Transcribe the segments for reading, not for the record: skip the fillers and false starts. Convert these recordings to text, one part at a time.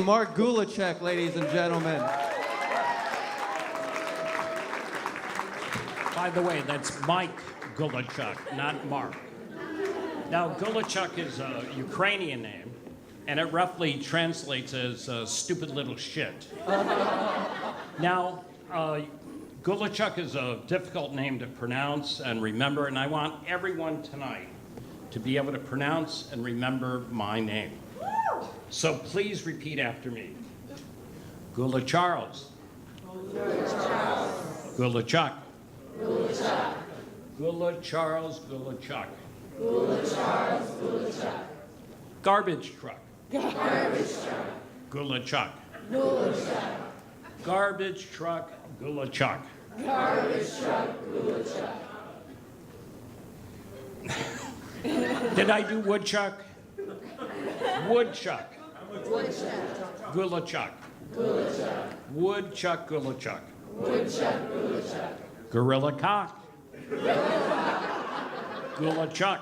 Mike Gulachok, ladies and gentlemen. By the way, that's Mike Gulachok, not Mark. Now, Gulachok is a Ukrainian name, and it roughly translates as stupid little shit. Now, Gulachok is a difficult name to pronounce and remember, and I want everyone tonight to be able to pronounce and remember my name. So please repeat after me. Gulacharles. Gulachok. Gulacharles Gulachok. Garbage truck. Gulachok. Garbage truck Gulachok. Did I do woodchuck? Woodchuck. Gulachok. Woodchuck Gulachok. Gorilla cock. Gulachok.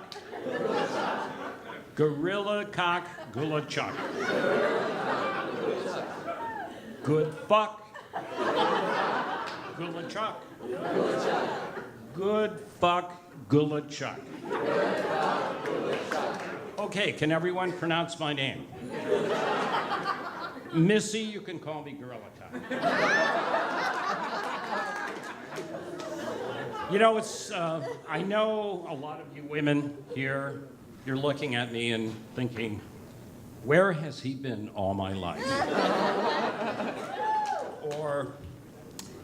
Gorilla cock Gulachok. Good fuck. Gulachok. Good fuck Gulachok. Okay, can everyone pronounce my name? Missy, you can call me Gorilla Cock. You know, I know a lot of you women here, you're looking at me and thinking, where has he been all my life? Or,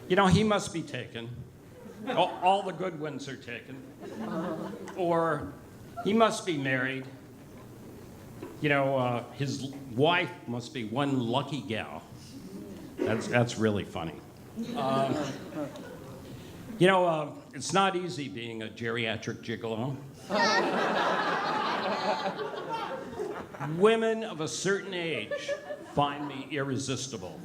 you know, he must be taken. All the good ones are taken. Or, he must be married. You know, his wife must be one lucky gal. That's really funny. You know, it's not easy being a geriatric gigolo. Women of a certain age find me irresistible,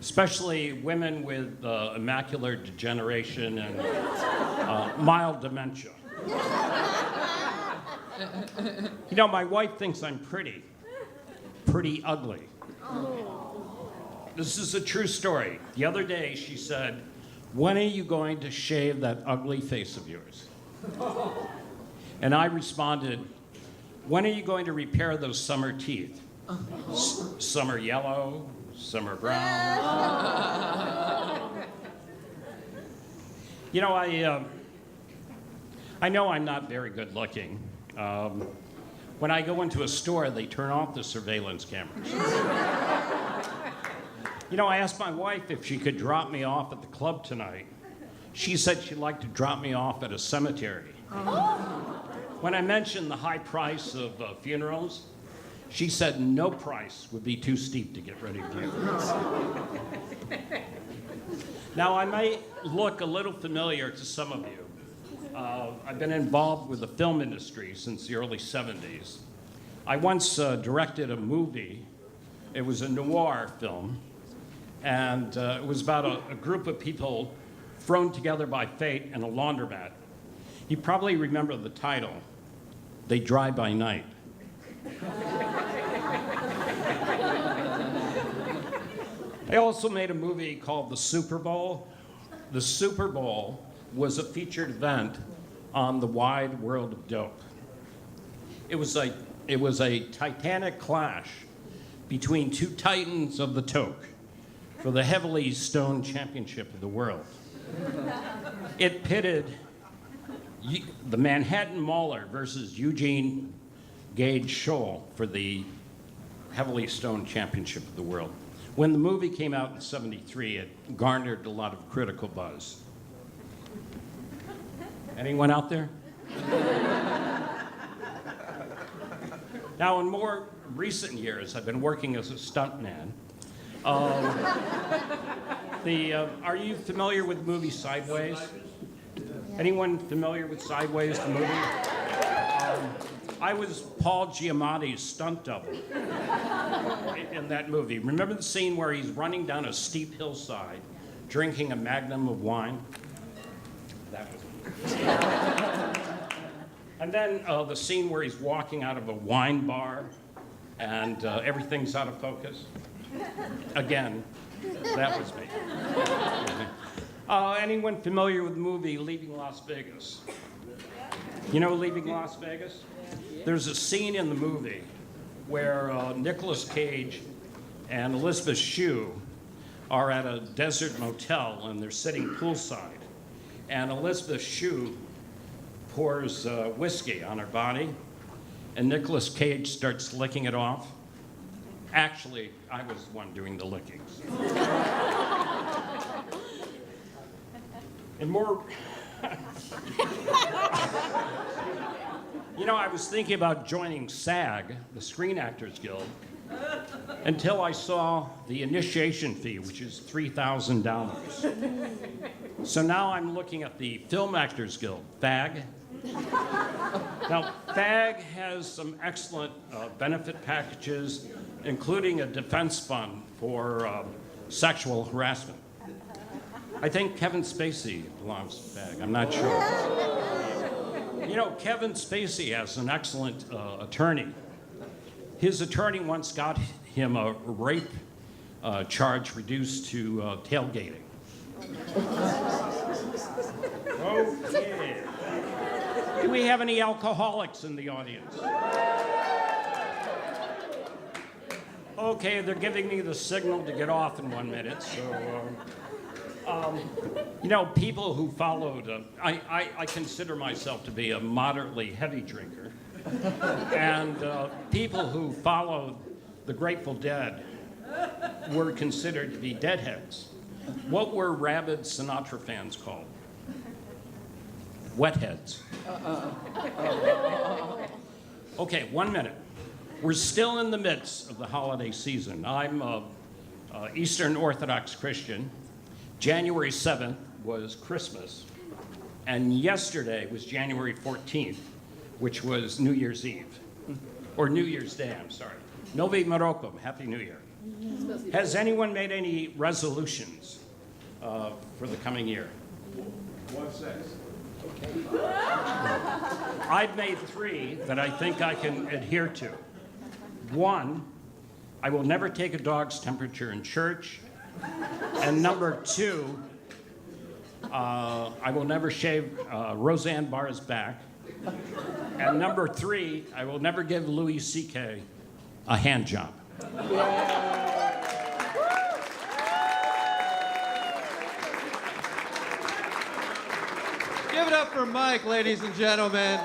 especially women with macular degeneration and mild dementia. You know, my wife thinks I'm pretty ugly. This is a true story. The other day she said, "When are you going to shave that ugly face of yours?" And I responded, "When are you going to repair those summer teeth? Some are yellow, some are brown." You know, I know I'm not very good looking. When I go into a store, they turn off the surveillance cameras. You know, I asked my wife if she could drop me off at the club tonight. She said she'd like to drop me off at a cemetery. When I mentioned the high price of funerals, she said no price would be too steep to get ready for you. Now, I may look a little familiar to some of you. I've been involved with the film industry since the early 70s. I once directed a movie. It was a noir film, and it was about a group of people thrown together by fate in a laundromat. You probably remember the title, They Dry by Night. I also made a movie called The Super Bowl. The Super Bowl was a featured event on the wide world of dope. It was a titanic clash between two titans of the toke for the heavily stoned championship of the world. It pitted the Manhattan Mauler versus Eugene Gage Scholl for the heavily stoned championship of the world. When the movie came out in '73, it garnered a lot of critical buzz. Anyone out there? Now, in more recent years, I've been working as a stuntman. Are you familiar with the movie Sideways? Anyone familiar with Sideways, the movie? I was Paul Giamatti's stunt double in that movie. Remember the scene where he's running down a steep hillside, drinking a magnum of wine? That was me. And then the scene where he's walking out of a wine bar and everything's out of focus. Again, that was me. Anyone familiar with the movie Leaving Las Vegas? You know Leaving Las Vegas? There's a scene in the movie where Nicolas Cage and Elizabeth Shue are at a desert motel and they're sitting poolside. And Elizabeth Shue pours whiskey on her body, and Nicolas Cage starts licking it off. Actually, I was the one doing the lickings. And more, you know, I was thinking about joining SAG, the Screen Actors Guild, until I saw the initiation fee, which is $3,000. So now I'm looking at the Film Actors Guild, FAG. Now, FAG has some excellent benefit packages, including a defense fund for sexual harassment. I think Kevin Spacey belongs to FAG. I'm not sure. You know, Kevin Spacey has an excellent attorney. His attorney once got him a rape charge reduced to tailgating. Okay. Do we have any alcoholics in the audience? Okay, they're giving me the signal to get off in 1 minute, so... you know, people who followed, I consider myself to be a moderately heavy drinker, and people who followed the Grateful Dead were considered to be deadheads. What were rabid Sinatra fans called? Wetheads. Okay, 1 minute. We're still in the midst of the holiday season. I'm an Eastern Orthodox Christian. January 7th was Christmas, and yesterday was January 14th, which was New Year's Eve, or New Year's Day, I'm sorry. Novi Morocco, Happy New Year. Has anyone made any resolutions for the coming year? What's that? I've made 3 that I think I can adhere to. 1, I will never take a dog's temperature in church. And number 2, I will never shave Roseanne Barr's back. And number 3, I will never give Louis C.K. a hand job. Give it up for Mike, ladies and gentlemen.